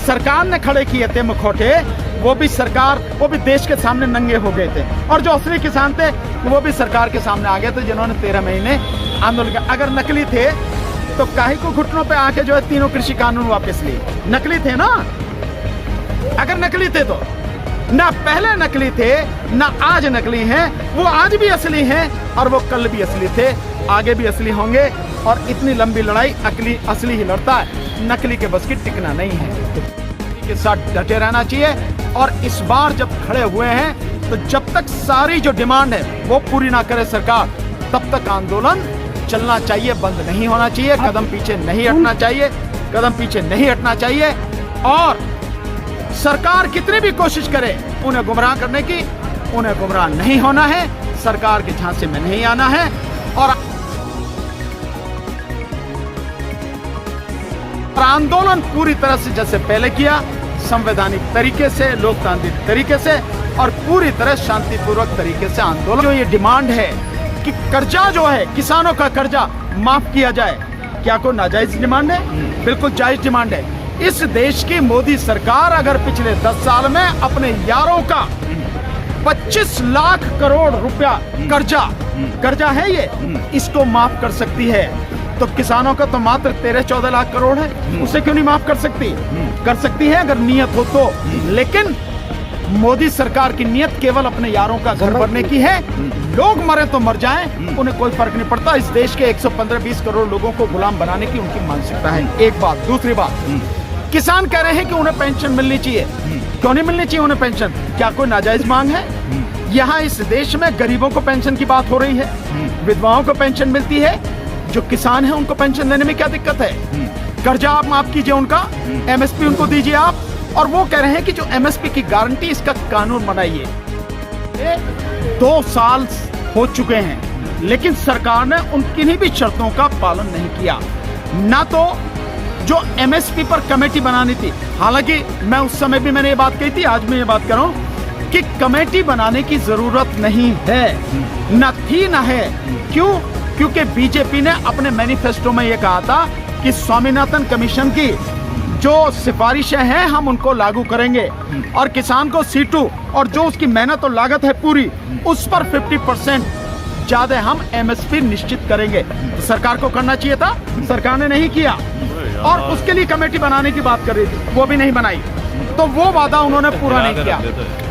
सरकार ने खड़े किए थे मुखौटे, वो भी देश के सामने नंगे हो गए थे, और जो असली किसान थे वो भी सरकार के सामने आ गए थे, जिन्होंने 13 महीने आंदोलन किया। अगर नकली थे तो काहे को घुटनों पे आके जो है तीनों कृषि कानून वापस लिए? नकली थे ना। अगर नकली थे तो ना पहले नकली थे ना आज नकली हैं, वो आज भी असली हैं और वो कल भी असली थे, आगे भी असली होंगे। और इतनी लंबी लड़ाई असली ही लड़ता है, नकली के बस की टिकना नहीं है। के साथ डटे रहना चाहिए, और इस बार जब खड़े हुए हैं तो जब तक सारी जो डिमांड है वो पूरी ना करे सरकार, तब तक आंदोलन चलना चाहिए, बंद नहीं होना चाहिए, कदम पीछे नहीं हटना चाहिए, कदम पीछे नहीं हटना चाहिए। और सरकार कितनी भी कोशिश करे उन्हें गुमराह करने की, उन्हें गुमराह नहीं होना है, सरकार के झांसे में नहीं आना है। और आंदोलन पूरी तरह से जैसे पहले किया, संवैधानिक तरीके से, लोकतांत्रिक तरीके से और पूरी तरह शांतिपूर्वक तरीके से आंदोलन। जो ये डिमांड है कि कर्जा जो है, किसानों का कर्जा माफ किया जाए, क्या कोई नाजायज डिमांड है? बिल्कुल जायज डिमांड है। इस देश की मोदी सरकार अगर पिछले 10 साल में अपने यारों का 25 लाख करोड़ रुपया कर्जा है ये, इसको माफ कर सकती है, तो किसानों का तो मात्र 13-14 लाख करोड़ है, उसे क्यों नहीं माफ कर सकती? कर सकती है अगर नियत हो तो। लेकिन मोदी सरकार की नियत केवल अपने यारों का घर भरने की है। लोग मरे तो मर जाएं, उन्हें कोई फर्क नहीं पड़ता। इस देश के 115-120 करोड़ लोगों को गुलाम बनाने की उनकी मानसिकता है। एक बात। दूसरी बात, किसान कह रहे हैं कि उन्हें पेंशन मिलनी चाहिए। क्यों नहीं मिलनी चाहिए उन्हें पेंशन? क्या कोई नाजायज मांग है? यहाँ इस देश में गरीबों को पेंशन की बात हो रही है, विधवाओं को पेंशन मिलती है, जो किसान है उनको पेंशन देने में क्या दिक्कत है? कर्जा आप माफ कीजिए उनका, एमएसपी उनको दीजिए आप। और वो कह रहे हैं कि जो एमएसपी की गारंटी, इसका कानून बनाइए। 2 साल हो चुके हैं, लेकिन सरकार ने उन किन्हीं भी शर्तों का पालन नहीं किया। ना तो जो एमएसपी पर कमेटी बनानी थी, हालांकि मैं उस समय भी मैंने ये बात कही थी, आज मैं ये बात कर रहा हूं कि कमेटी बनाने की जरूरत नहीं है, न थी न है। क्यों? क्योंकि बीजेपी ने अपने मैनिफेस्टो में यह कहा था कि स्वामीनाथन कमीशन की जो सिफारिशें हैं हम उनको लागू करेंगे, और किसान को C2 और जो उसकी मेहनत और लागत है पूरी, उस पर 50% ज्यादा हम एमएसपी निश्चित करेंगे। तो सरकार को करना चाहिए था, सरकार ने नहीं किया, और उसके लिए कमेटी बनाने की बात कर रही थी, वो भी नहीं बनाई। तो वो वादा उन्होंने पूरा नहीं किया।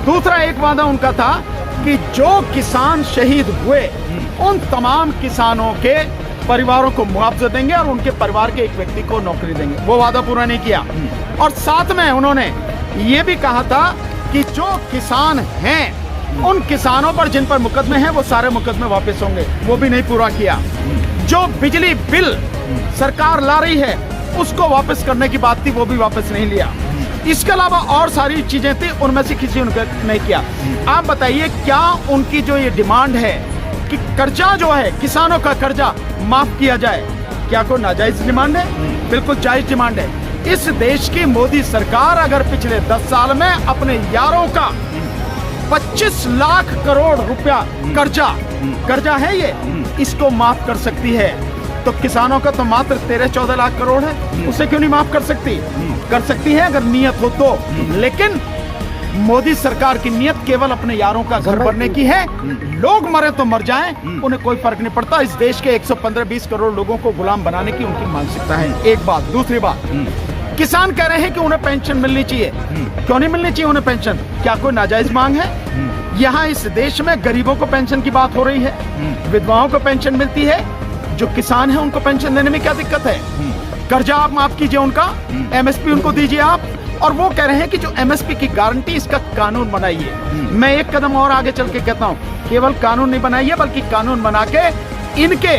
दूसरा एक वादा उनका था कि जो किसान शहीद हुए उन तमाम किसानों के परिवारों को मुआवजा देंगे और उनके परिवार के एक व्यक्ति को नौकरी देंगे, वो वादा पूरा नहीं किया। और साथ में उन्होंने ये भी कहा था कि जो किसान हैं उन किसानों पर जिन पर मुकदमे हैं वो सारे मुकदमे वापस होंगे, वो भी नहीं पूरा किया। जो बिजली बिल सरकार ला रही है उसको वापस करने की बात थी, वो भी वापस नहीं लिया। इसके अलावा और सारी चीजें थी, उनमें से किसी ने नहीं किया। आप बताइए, क्या उनकी जो ये डिमांड है कि कर्जा जो है, किसानों का कर्जा माफ किया जाए, क्या कोई नाजायज डिमांड है? बिल्कुल जायज डिमांड है। इस देश की मोदी सरकार अगर पिछले 10 साल में अपने यारों का 25 लाख करोड़ रुपया कर्जा है ये, इसको माफ कर सकती है, तो किसानों का तो मात्र 13-14 लाख करोड़ है, उसे क्यों नहीं माफ कर सकती? कर सकती है अगर नियत हो तो। लेकिन मोदी सरकार की नियत केवल अपने यारों का घर भरने की है। लोग मरे तो मर जाएं, उन्हें कोई फर्क नहीं पड़ता। इस देश के 115-120 करोड़ लोगों को गुलाम बनाने की उनकी मानसिकता है। एक बात। दूसरी बात, किसान कह रहे हैं कि उन्हें पेंशन मिलनी चाहिए। क्यों नहीं मिलनी चाहिए उन्हें पेंशन? क्या कोई नाजायज मांग है? यहाँ इस देश में गरीबों को पेंशन की बात हो रही है, विधवाओं को पेंशन मिलती है, जो किसान है उनको पेंशन देने में क्या दिक्कत है? कर्जा आप माफ कीजिए उनका, एमएसपी उनको दीजिए आप। और वो कह रहे हैं कि जो एमएसपी की गारंटी, इसका कानून बनाइए। मैं एक कदम और आगे चल के कहता हूँ, केवल कानून नहीं बनाइए बल्कि कानून बना के इनके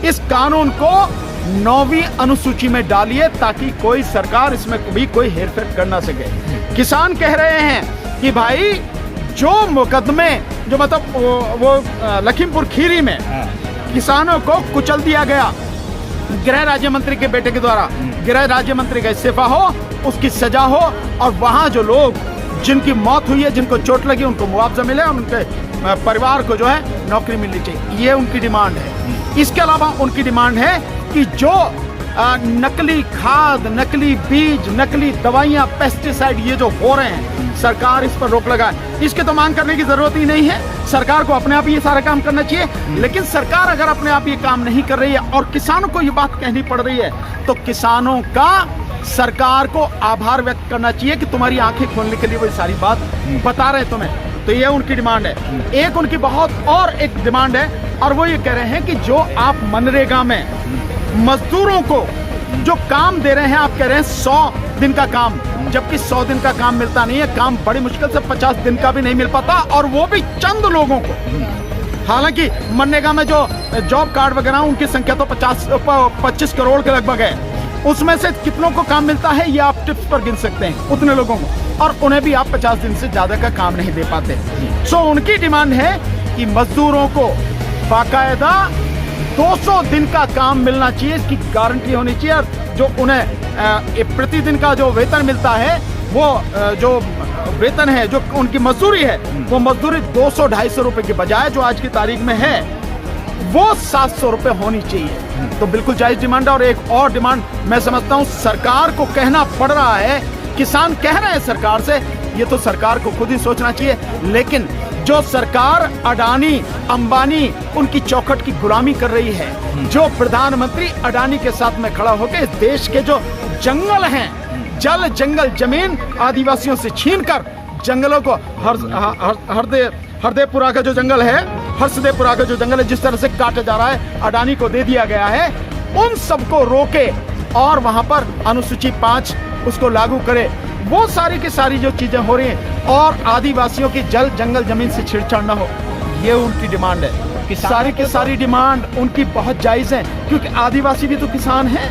इस कानून को 9वीं अनुसूची में डालिए, ताकि कोई सरकार इसमें भी कोई हेरफेर कर ना सके। किसान कह रहे हैं कि भाई जो मुकदमे, जो मतलब वो लखीमपुर खीरी में किसानों को कुचल दिया गया गृह राज्य मंत्री के बेटे के द्वारा, गृह राज्य मंत्री का इस्तीफा हो, उसकी सजा हो, और वहां जो लोग जिनकी मौत हुई है, जिनको चोट लगी, उनको मुआवजा मिले और उनके परिवार को जो है नौकरी मिलनी चाहिए। ये उनकी डिमांड है। इसके अलावा उनकी डिमांड है कि जो नकली खाद, नकली बीज, नकली दवाइयां, पेस्टिसाइड ये जो हो रहे हैं, सरकार इस पर रोक लगाए। इसके तो मांग करने की जरूरत ही नहीं है, सरकार को अपने आप ये सारा काम करना चाहिए। लेकिन सरकार अगर अपने आप ये काम नहीं कर रही है और किसानों को ये बात कहनी पड़ रही है, तो किसानों का सरकार को आभार व्यक्त करना चाहिए कि तुम्हारी आंखें खोलने के लिए वो सारी बात बता रहे हैं तुम्हें। तो ये उनकी डिमांड है। एक उनकी बहुत और एक डिमांड है, और वो ये कह रहे हैं कि जो आप मनरेगा में मजदूरों को जो काम दे रहे हैं, आप कह रहे हैं 100 दिन का काम, जबकि 100 दिन का काम मिलता नहीं है। काम बड़ी मुश्किल से 50 दिन का भी नहीं मिल पाता, और वो भी चंद लोगों को। हालांकि मनरेगा में जो जॉब कार्ड वगैरह उनकी संख्या तो 25 करोड़ के लगभग है, उसमें से कितनों को काम मिलता है ये आप टिप्स पर गिन सकते हैं, उतने लोगों को, और उन्हें भी आप 50 दिन से ज्यादा का काम नहीं दे पाते। सो उनकी डिमांड है कि मजदूरों को बाकायदा 200 दिन का काम मिलना चाहिए, इसकी गारंटी होनी चाहिए। और जो उन्हें प्रतिदिन का जो वेतन मिलता है, वो जो वेतन है, जो उनकी मजदूरी है, वो मजदूरी 200-250 रुपए की बजाय जो आज की तारीख में है वो 700 रुपए होनी चाहिए। तो बिल्कुल जायज डिमांड है। और एक और डिमांड मैं समझता हूं सरकार को कहना पड़ रहा है, किसान कह रहे हैं सरकार से, ये तो सरकार को खुद ही सोचना चाहिए। लेकिन जो सरकार अडानी अंबानी उनकी चौखट की गुलामी कर रही है, जो प्रधानमंत्री अडानी के साथ में खड़ा होकर इस देश के जो जंगल हैं, जल जंगल जमीन आदिवासियों से छीनकर जंगलों को हरदेपुरा का जो जंगल है, हर्षदेपुरा का जो जंगल है, जिस तरह से काटा जा रहा है, अडानी को दे दिया गया है, उन सबको रोके और वहां पर अनुसूची 5 उसको लागू करे। वो सारी की सारी जो चीजें हो रही हैं, और आदिवासियों की जल जंगल जमीन से छेड़छाड़ न हो, ये उनकी डिमांड है। सारी की सारी डिमांड उनकी बहुत जायज है, क्योंकि आदिवासी भी तो किसान है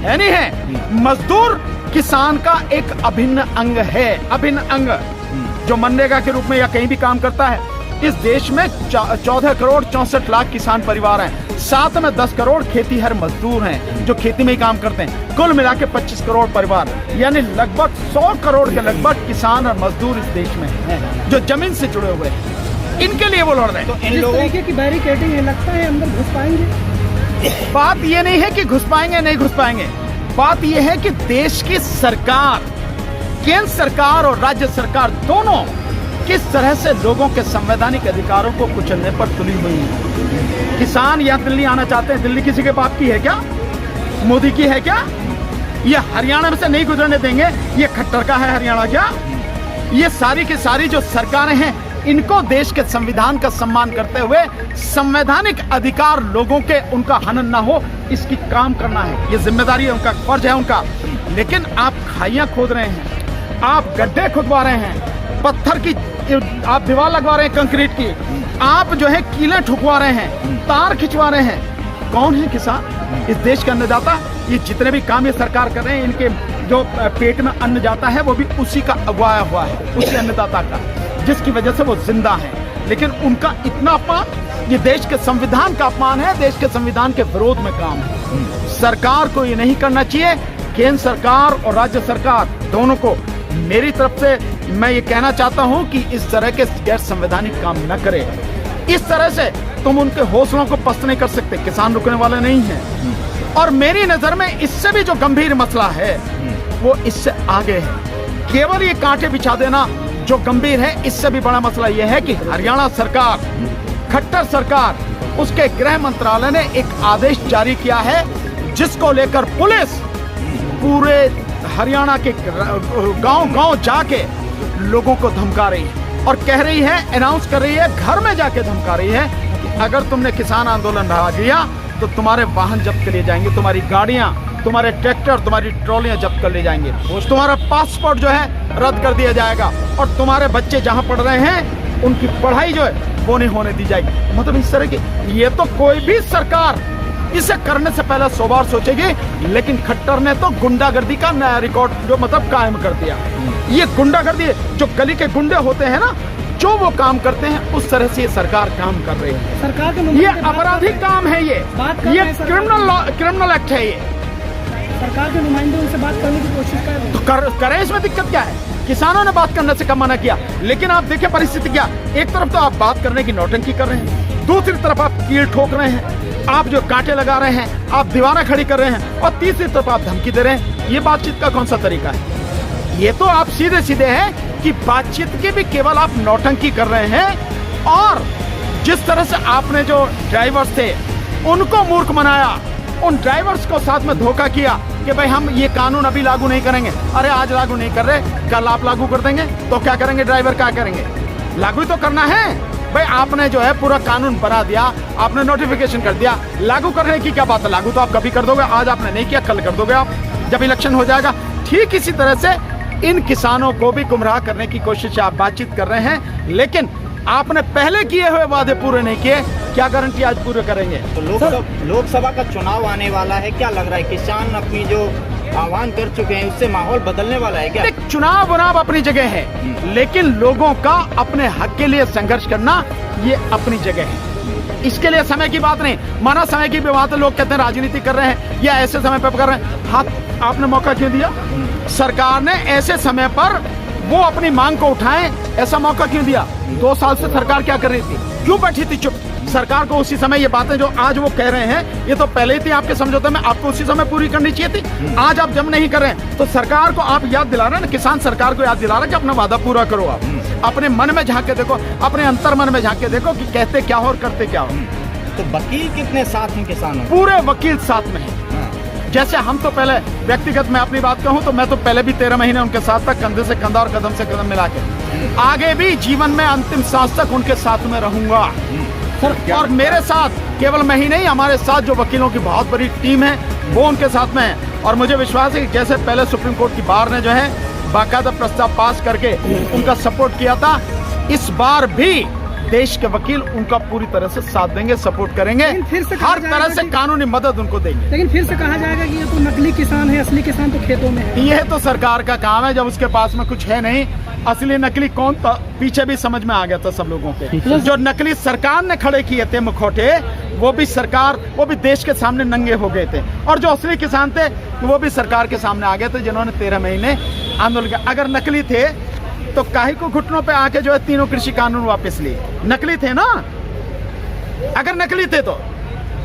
नहीं है? मजदूर किसान का एक अभिन्न अंग है, अभिन्न अंग, जो मनरेगा के रूप में या कहीं भी काम करता है। इस देश में 14 करोड़ 64 लाख किसान परिवार हैं, साथ में 10 करोड़ खेतीहर मजदूर हैं जो खेती में ही काम करते हैं। कुल मिला के 25 करोड़ परिवार, यानी लगभग 100 करोड़ के लगभग किसान और मजदूर इस देश में हैं, जो जमीन से जुड़े हुए हैं। इनके लिए वो लड़ रहे हैं। तो इन लोगों की बैरिकेडिंग है, लगता है अंदर घुस पाएंगे? बात ये नहीं है कि घुस पाएंगे नहीं घुस पाएंगे, बात ये है कि देश की सरकार, केंद्र सरकार और राज्य सरकार दोनों किस तरह से लोगों के संवैधानिक अधिकारों को कुचलने पर तुली हुई है। किसान यहाँ दिल्ली आना चाहते हैं, दिल्ली किसी के बाप की है क्या? मोदी की है क्या? ये हरियाणा में से नहीं गुजरने देंगे, ये खट्टर का है हरियाणा क्या? ये सारी की सारी जो सरकारें हैं, इनको देश के संविधान का सम्मान करते हुए संवैधानिक अधिकार लोगों के उनका हनन ना हो, इसकी काम करना है। ये जिम्मेदारी है उनका, फर्ज है उनका। लेकिन आप खाइयां खोद रहे हैं, आप गड्ढे खुदवा रहे हैं, पत्थर की आप दीवार लगवा रहे हैं कंक्रीट की, आप जो है कीले ठुकवा रहे हैं, तार खिंचवा रहे हैं। कौन है किसान? इस देश का अन्नदाता। ये जितने भी काम ये सरकार कर रहे हैं, इनके जो पेट में अन्न जाता है वो भी उसी का अगवाया हुआ है, उसी अन्नदाता का, जिसकी वजह से वो जिंदा है। लेकिन उनका इतना अपमान, ये देश के संविधान का अपमान है, देश के संविधान के विरोध में काम है। सरकार को ये नहीं करना चाहिए। केंद्र सरकार और राज्य सरकार दोनों को मेरी तरफ से मैं ये कहना चाहता हूं कि इस तरह के गैर संवैधानिक काम न करे। इस तरह से तुम उनके हौसलों को पस्त नहीं कर सकते। किसान रुकने वाले नहीं हैं। और मेरी नजर में इससे भी जो गंभीर मसला है वो इससे आगे है। केवल ये कांटे बिछा देना जो गंभीर है, इससे भी बड़ा मसला यह है कि हरियाणा सरकार, खट्टर सरकार, उसके गृह मंत्रालय ने एक आदेश जारी किया है, जिसको लेकर पुलिस पूरे हरियाणा के गांव-गांव जाके लोगों को धमका रही है और कह रही है, अनाउंस कर रही है, घर में जाके धमका रही है कि अगर तुमने किसान आंदोलन भाग लिया तो तुम्हारे वाहन जब्त कर लिए जाएंगे, तुम्हारी गाड़ियां, तुम्हारे ट्रैक्टर, तुम्हारी ट्रॉलियां जब्त कर ले जाएंगे, तुम्हारा पासपोर्ट जो है रद्द कर दिया जाएगा, और तुम्हारे बच्चे जहां पढ़ रहे हैं उनकी पढ़ाई जो है वो नहीं होने दी जाएगी। मतलब इस तरह की, ये तो कोई भी सरकार इसे करने से पहले 100 बार सोचेगी। लेकिन खट्टर ने तो गुंडागर्दी का नया रिकॉर्ड जो मतलब कायम कर दिया। ये गुंडागर्दी, जो गली के गुंडे होते हैं ना, जो वो काम करते हैं, उस तरह से ये सरकार काम कर रही है। सरकार के ये आपराधिक काम है, ये क्रिमिनल एक्ट है। ये सरकार के नुमाइंदे उनसे बात करने की कोशिश कर रहे हैं, तो करें, इसमें दिक्कत क्या है? किसानों ने बात करने से कम मना किया, लेकिन आप देखें परिस्थिति क्या। एक तरफ तो आप बात करने की नौटंकी कर रहे हैं, दूसरी तरफ आप कील ठोक रहे हैं, आप जो कांटे लगा रहे हैं, आप दीवारें खड़ी कर रहे हैं, और तीसरी तरफ आप धमकी दे रहे हैं। ये बातचीत का कौन सा तरीका है? ये तो आप सीधे सीधे हैं कि बातचीत की भी केवल आप नौटंकी कर रहे हैं। और जिस तरह से आपने जो ड्राइवर्स थे उनको मूर्ख बनाया, उन ड्राइवर्स को साथ में धोखा किया कि भाई हम ये कानून अभी लागू नहीं करेंगे। अरे आज लागू नहीं कर रहे, कल आप लागू कर देंगे तो क्या करेंगे? ड्राइवर क्या करेंगे? लागू तो करना है भाई। आपने जो है पूरा कानून बना दिया, आपने नोटिफिकेशन कर दिया, लागू करने की क्या बात है? लागू तो आप कभी कर दोगे, आज आपने नहीं किया, कल कर दोगे आप जब इलेक्शन हो जाएगा। ठीक इसी तरह से इन किसानों को भी गुमराह करने की कोशिश आप बातचीत कर रहे हैं, लेकिन आपने पहले किए हुए वादे पूरे नहीं किए। क्या गारंटी आज पूरे करेंगे? तो लोकसभा का चुनाव आने वाला है, क्या लग रहा है किसान अपनी जो आह्वान कर चुके हैं उससे माहौल बदलने वाला है क्या? चुनाव बनाव अपनी जगह है, लेकिन लोगों का अपने हक के लिए संघर्ष करना ये अपनी जगह है। इसके लिए समय की बात नहीं, माना समय की भी बात है। लोग कहते हैं राजनीति कर रहे हैं या ऐसे समय पर कर रहे हैं। हाथ आपने मौका क्यों दिया? सरकार ने ऐसे समय पर वो अपनी मांग को उठाएं, ऐसा मौका क्यों दिया? 2 साल से सरकार क्या कर रही थी? क्यों बैठी थी चुप? सरकार को उसी समय ये बातें जो आज वो कह रहे हैं, ये तो पहले ही थी आपके समझौते में, आपको उसी समय पूरी करनी चाहिए थी। आज आप जब नहीं कर रहे हैं तो सरकार को आप याद दिला रहे हैं ना, किसान सरकार को याद दिला रहा है कि अपना वादा पूरा करो। आप अपने मन में झांक के देखो, अपने अंतर मन में झांक के देखो कि कहते क्या हो और करते क्या हो। तो वकील कितने साथ हैं किसानों? पूरे वकील साथ में हैं। जैसे हम तो पहले व्यक्तिगत मैं अपनी बात कहूं तो मैं तो पहले भी 13 महीने उनके साथ था, कंधे से कंधा और कदम से कदम मिला के। आगे भी जीवन में अंतिम सांस तक उनके साथ में रहूंगा सर। और मेरे साथ केवल मैं ही नहीं, हमारे साथ जो वकीलों की बहुत बड़ी टीम है वो उनके साथ में है। और मुझे विश्वास है कि जैसे पहले सुप्रीम कोर्ट की बार ने जो है बाकायदा प्रस्ताव पास करके उनका सपोर्ट किया था, इस बार भी देश के वकील उनका पूरी तरह से साथ देंगे, सपोर्ट करेंगे, फिर से हर तरह से कानूनी मदद उनको देंगे। लेकिन फिर से कहा जाएगा कि ये तो नकली किसान है, असली किसान तो खेतों में है। यह तो सरकार का काम है, जब उसके पास में कुछ है नहीं। असली नकली कौन था पीछे भी समझ में आ गया था सब लोगों के। जो नकली सरकार ने खड़े किए थे मुखौटे, वो भी सरकार, वो भी देश के सामने नंगे हो गए थे। और जो असली किसान थे वो भी सरकार के सामने आ गए थे, जिन्होंने 13 महीने आंदोलन किया। अगर नकली थे तो काहे को घुटनों पे आके जो है तीनों कृषि कानून वापस लिए? नकली थे ना। अगर नकली थे तो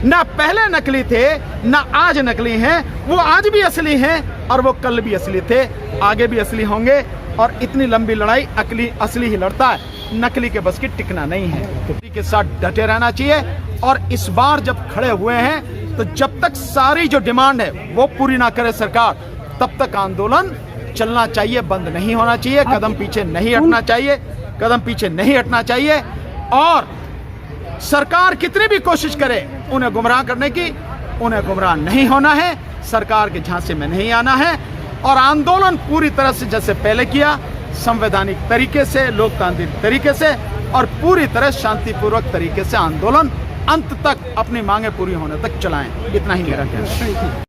ना पहले नकली थे ना आज नकली हैं, वो आज भी असली हैं और वो कल भी असली थे, आगे भी असली होंगे। और इतनी लंबी लड़ाई असली ही लड़ता है, नकली के बस की टिकना नहीं है। इसी के साथ डटे रहना चाहिए। और इस बार जब खड़े हुए हैं तो जब तक सारी जो डिमांड है वो पूरी ना करे सरकार, तब तक आंदोलन चलना चाहिए, बंद नहीं होना चाहिए, कदम पीछे नहीं हटना चाहिए, कदम पीछे नहीं हटना चाहिए। और सरकार कितनी भी कोशिश करे उन्हें गुमराह करने की, उन्हें गुमराह नहीं होना है, सरकार के झांसे में नहीं आना है। और आंदोलन पूरी तरह से जैसे पहले किया, संवैधानिक तरीके से, लोकतांत्रिक तरीके से और पूरी तरह शांतिपूर्वक तरीके से आंदोलन अंत तक अपनी मांगे पूरी होने तक चलाएं। इतना ही मेरा कहना है।